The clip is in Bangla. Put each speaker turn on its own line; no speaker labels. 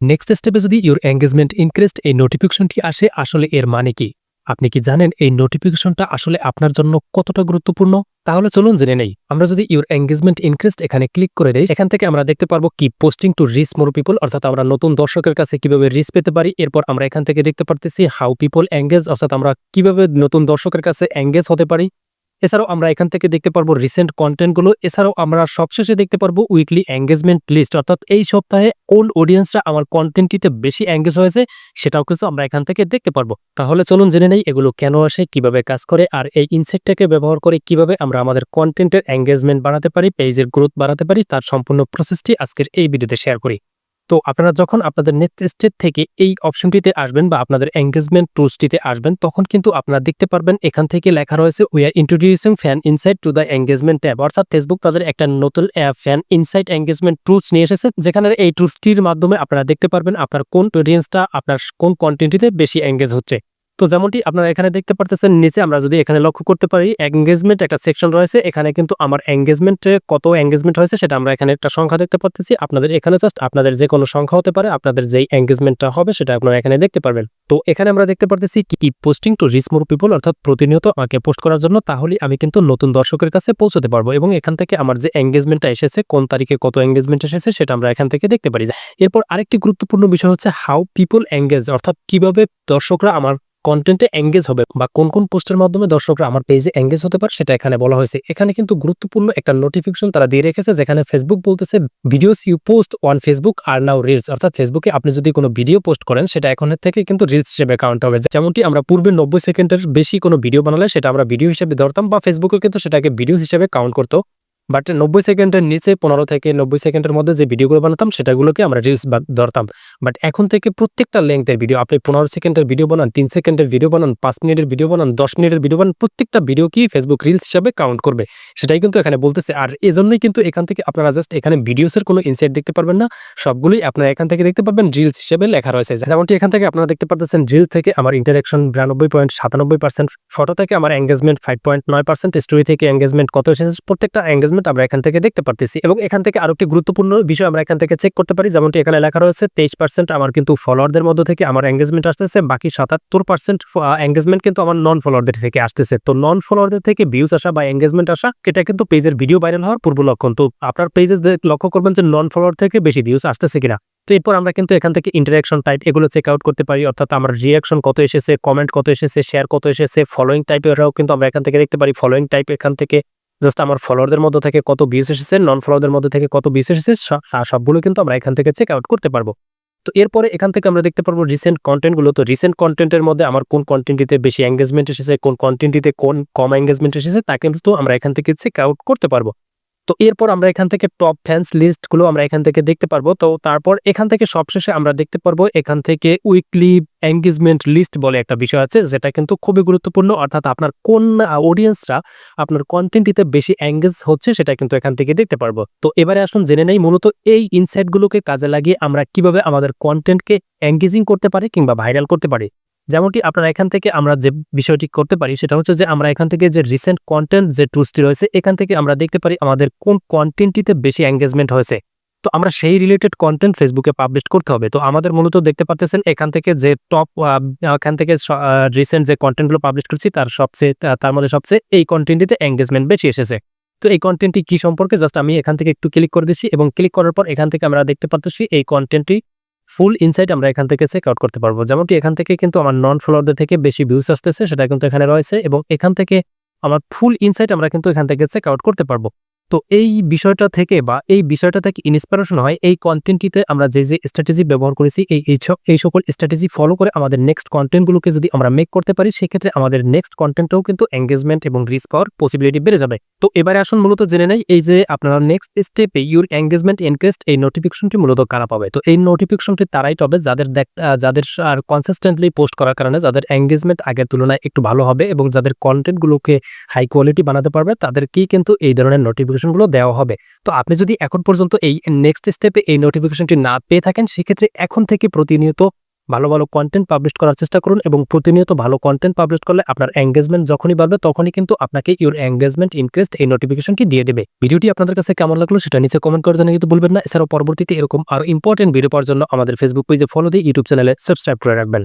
নেক্সট স্টেপে যদি ইউর এঙ্গেজমেন্ট ইনক্রিজড এই নোটিফিকেশনটি আসে, আসলে এর মানে কি? আপনি কি জানেন এই নোটিফিকেশনটা আসলে আপনার জন্য কতটা গুরুত্বপূর্ণ? তাহলে চলুন জেনে নেই। আমরা যদি ইউর এঙ্গেজমেন্ট ইনক্রিজড এখানে ক্লিক করে দেই, এখান থেকে আমরা দেখতে পারবো কি posting to reach more people, অর্থাৎ আমরা নতুন দর্শকের কাছে কিভাবে রিচ পেতে পারি। এরপর আমরা এখান থেকে দেখতে পারতেছি হাউ পিপল এঙ্গেজ, অর্থাৎ আমরা কিভাবে নতুন দর্শকের কাছে এঙ্গেজ হতে পারি। এছাড়াও আমরা এখান থেকে দেখতে পারবো রিসেন্ট কনটেন্টগুলো। এছাড়াও আমরা সবশেষে দেখতে পারবো উইকলি এঙ্গেজমেন্ট লিস্ট, অর্থাৎ এই সপ্তাহে কোন অডিয়েন্সরা আমার কনটেন্টটিতে বেশি এঙ্গেজ হয়েছে সেটাও কিন্তু আমরা এখান থেকে দেখতে পারবো। তাহলে চলুন জেনে নেই এগুলো কেন আসে, কিভাবে কাজ করে, আর এই ইনসাইটটাকে ব্যবহার করে কিভাবে আমরা আমাদের কনটেন্টের এঙ্গেজমেন্ট বাড়াতে পারি, পেজের গ্রোথ বাড়াতে পারি, তার সম্পূর্ণ প্রসেসটি আজকের এই ভিডিওতে শেয়ার করি। তো আপনারা যখন আপনাদের নেক্সট স্টেপ থেকে এই অপশনটিতে আসবেন বা আপনাদের এঙ্গেজমেন্ট টুলসটিতে আসবেন, তখন কিন্তু আপনারা দেখতে পারবেন এখান থেকে লেখা রয়েছে we are introducing fan insight to the engagement tab, অর্থাৎ ফেসবুক তাদের একটা নতুন ফ্যান ইনসাইট এঙ্গেজমেন্ট টুলস নিয়ে এসেছে, যেখানে এই টুলসটির মাধ্যমে আপনারা দেখতে পারবেন আপনার কোন অডিয়েন্সটা আপনার কোন কন্টেন্টটিতে বেশি এঙ্গেজ হচ্ছে। তো যেমনটি আপনারা এখানে দেখতে পারতেছেন, নিচে আমরা যদি এখানে লক্ষ্য করতে পারি এঙ্গেজমেন্ট একটা সেকশন রয়েছে। এখানে কিন্তু আমার এঙ্গেজমেন্টে কত এঙ্গেজমেন্ট হয়েছে সেটা আমরা এখানে একটা সংখ্যা দেখতে পারতেছি। আপনাদের এখানে জাস্ট আপনাদের যে কোনো সংখ্যা হতে পারে, আপনাদের যেই এঙ্গেজমেন্টটা হবে সেটা আপনারা এখানে দেখতে পারবেন। তো এখানে আমরা দেখতে পারতেছি কি posting to reach more people, অর্থাৎ প্রতিনিয়ত আমাকে পোস্ট করার জন্য, তাহলে আমি কিন্তু নতুন দর্শকের কাছে পৌঁছতে পারবো এবং এখান থেকে আমার যে এঙ্গেজমেন্টটা এসেছে, কোন তারিখে কত এঙ্গেজমেন্ট এসেছে সেটা আমরা এখান থেকে দেখতে পারি। এরপর আরেকটি গুরুত্বপূর্ণ বিষয় হচ্ছে হাউ পিপল এঙ্গেজ, অর্থাৎ কিভাবে দর্শকরা আমার কন্টেন্টে এঙ্গেজ হবে বা কোন কোন পোস্টের মাধ্যমে দর্শকরা আমার পেজে এঙ্গেজ হতে পারে সেটা এখানে বলা হয়েছে। এখানে কিন্তু গুরুত্বপূর্ণ একটা নোটিফিকেশন তারা দিয়ে রেখেছে, যেখানে ফেসবুক বলতেছে videos you post on Facebook are now reels, অর্থাৎ ফেসবুকে আপনি যদি কোনো ভিডিও পোস্ট করেন সেটা এখনের থেকে কিন্তু রিলস হিসেবে কাউন্ট হবে। যেমনটি আমরা পূর্বে 90 সেকেন্ডের বেশি কোনো ভিডিও বানালে সেটা আমরা ভিডিও হিসেবে ধরতাম, বা ফেসবুকে কিন্তু সেটাকে ভিডিও হিসেবে কাউন্ট করতো। বাট 90 সেকেন্ডের নিচে 15 থেকে 90 সেকেন্ডের মধ্যে যে ভিডিওগুলো বানাতাম সেটাগুলোকে আমরা রিলস ধরতাম। বাট এখন থেকে প্রত্যেকটা লেংথের ভিডিও, আপনি 15 সেকেন্ডের ভিডিও বানান, 3 সেকেন্ডের ভিডিও বানান, 5 মিনিটের ভিডিও বানান, 10 মিনিটের ভিডিও বানান, প্রত্যেকটা ভিডিও কি ফেসবুক রিলস হিসাবে কাউন্ট করবে, সেটাই কিন্তু এখানে বলতেছে। আর এজন্যই কিন্তু এখান থেকে আপনারা জাস্ট এখানে ভিডিওসের কোনো ইনসাইট দেখতে পারবেন না, সবগুলোই আপনারা এখান থেকে দেখতে পারবেন রিলস হিসেবে লেখা রয়েছে। যেমনটি এখান থেকে আপনারা দেখতে পাচ্ছেন রিল থেকে আমার ইন্টারেকশন 92.97%, ফটো থেকে আমার এঙ্গেজমেন্ট 5.9%, স্টোরি থেকে এঙ্গেজমেন্ট কত এসেছে, প্রত্যেকটা এঙ্গেজমেন্ট আমরা এখান থেকে দেখতে পারতেছি। এবং এখান থেকে আরো একটি গুরুত্বপূর্ণ বিষয় আমরা এখান থেকে চেক করতে পারি, যেমনটি এখানে লেখা রয়েছে 23% আমার কিন্তু ফলোয়ারদের মধ্য থেকে আমার এঙ্গেজমেন্ট আসতেছে, বাকি 77% এঙ্গেজমেন্ট কিন্তু আমার নন ফলোয়ারদের থেকে আসতেছে। তো নন ফলোয়ারদের থেকে ভিউজ আসা বা এঙ্গেজমেন্ট আসা, এটা কিন্তু পেজের ভিডিও ভাইরাল হওয়ার পূর্ব লক্ষণ। তো আপনার পেজে লক্ষ্য করবেন যে নন ফলোয়ার থেকে বেশি ভিউজ আসতেছে কিনা। তো এরপর আমরা কিন্তু এখান থেকে ইন্টারাকশন টাইপ এগুলো চেক আউট করতে পারি, অর্থাৎ আমার রিয়াকশন কত এসেছে, কমেন্ট কত এসেছে, শেয়ার কত এসেছে, ফলোইং টাইপেরও কিন্তু আমরা এখান থেকে দেখতে পারি। ফলোইং টাইপ এখান থেকে জাস্ট আমার ফলোয়ারদের মধ্যে থেকে কত ভিউজ এসেছে, নন ফলোয়ারদের মধ্যে থেকে কত ভিউজ এসেছে, সবগুলো কিন্তু আমরা এখান থেকে চেক আউট করতে পারবো। তো এরপরে এখান থেকে আমরা দেখতে পারবো রিসেন্ট কন্টেন্টগুলো। তো রিসেন্ট কন্টেন্টের মধ্যে আমার কোন কন্টেন্টটিতে বেশি এঙ্গেজমেন্ট এসেছে, কোন কন্টেন্টটিতে কোন কম এঙ্গেজমেন্ট এসেছে, তা কিন্তু আমরা এখান থেকে চেক আউট করতে পারবো। তো এরপর আমরা এখান থেকে টপ ফ্যান্স লিস্টগুলো আমরা এখান থেকে দেখতে পারবো। তো তারপর এখান থেকে সবশেষে আমরা দেখতে পারবো এখান থেকে উইকলি এঙ্গেজমেন্ট লিস্ট বলে একটা বিষয় আছে, যেটা কিন্তু খুবই গুরুত্বপূর্ণ, অর্থাৎ আপনার কোন অডিয়েন্সরা আপনার কন্টেন্টটিতে বেশি এঙ্গেজ হচ্ছে সেটা কিন্তু এখান থেকে দেখতে পারবো। তো এবারে আসুন জেনে নেই মূলত এই ইনসাইটগুলোকে কাজে লাগিয়ে আমরা কিভাবে আমাদের কন্টেন্টকে এঙ্গেজিং করতে পারি কিংবা ভাইরাল করতে পারি। যেমনটি আপনারা এখান থেকে আমরা যে বিষয়টি করতে পারি সেটা হচ্ছে যে আমরা এখান থেকে যে রিসেন্ট কন্টেন্ট যে টুলসটি রয়েছে এখান থেকে আমরা দেখতে পারি আমাদের কোন কন্টেন্টটিতে বেশি এঙ্গেজমেন্ট হয়েছে। তো আমরা সেই রিলেটেড কন্টেন্ট ফেসবুকে পাবলিশ করতে হবে। তো আমাদের মূলত দেখতে পাচ্ছেন এখান থেকে যে টপ এখান থেকে রিসেন্ট যে কন্টেন্টগুলো পাবলিশ করছি তার মধ্যে সবচেয়ে এই কন্টেন্টটিতে এঙ্গেজমেন্ট বেশি এসেছে। তো এই কন্টেন্টটি কি সম্পর্কে জাস্ট আমি এখান থেকে একটু ক্লিক করে দিচ্ছি এবং ক্লিক করার পর এখান থেকে আমরা দেখতে পাচ্ছি এই কন্টেন্টটি ফুল ইনসাইট আমরা এখান থেকে চেক আউট করতে পারবো। যেমনটি এখান থেকে কিন্তু আমার নন ফলোয়ারদের থেকে বেশি ভিউজ আসতেছে সেটা কিন্তু এখানে রয়েছে, এবং এখান থেকে আমার ফুল ইনসাইট আমরা কিন্তু এখান থেকে চেক আউট করতে পারবো। তো এই বিষয়টা থেকে বা এই বিষয়টা থেকে ইন্সপিরেশন হয় এই কন্টেন্টটিতে আমরা যে স্ট্র্যাটেজি ব্যবহার করেছি এই সকল স্ট্র্যাটেজি ফলো করে আমাদের নেক্সট কন্টেন্টগুলোকে যদি আমরা মেক করতে পারি, সেক্ষেত্রে আমাদের নেক্সট কন্টেন্টেও কিন্তু এঙ্গেজমেন্ট এবং রিচ পাওয়ার পসিবিলিটি বেড়ে যাবে। তো এবারে আসুন মূলত জেনে নেই এই যে আপনারা নেক্সট স্টেপে ইউর এঙ্গেজমেন্ট ইনক্রিজড এই নোটিফিকেশনটি মূলত কারা পাবে। তো এই নোটিফিকেশনটি তারাই পাবে যাদের আর কনসিস্টেন্টলি পোস্ট করার কারণে যাদের এঙ্গেজমেন্ট আগের তুলনায় একটু ভালো হবে এবং যাদের কন্টেন্টগুলোকে হাই কোয়ালিটি বানাতে পারবে তাদেরকেই কিন্তু এই ধরনের নোটিফিকেশনগুলো দেওয়া হবে। তো আপনি যদি এখন পর্যন্ত এই নেক্সট স্টেপে এই নোটিফিকেশনটি না পেয়ে থাকেন, সেক্ষেত্রে এখন থেকে প্রতিনিয়ত ভালো ভালো কন্টেন্ট পাবলিশ করার চেষ্টা করুন এবং প্রতিনিয়ত ভালো কন্টেন্ট পাবলিশ করলে আপনার এঙ্গেজমেন্ট যখনই বাড়বে তখনই কিন্তু আপনাকে ইউর এঙ্গেজমেন্ট ইনক্রিজড এই নোটিফিকেশনটি দিয়ে দেবে। ভিডিওটি আপনাদের কাছে কেমন লাগলো সেটা নিচে কমেন্ট করার জন্য কিন্তু ভুলবেন না। এছাড়াও পরবর্তীতে এরকম আরো ইম্পর্টেন্ট ভিডিও পাওয়ার জন্য আমাদের ফেসবুক পেজে ফলো দিয়ে ইউটিউব চ্যানেলে সাবস্ক্রাইব করে রাখবেন।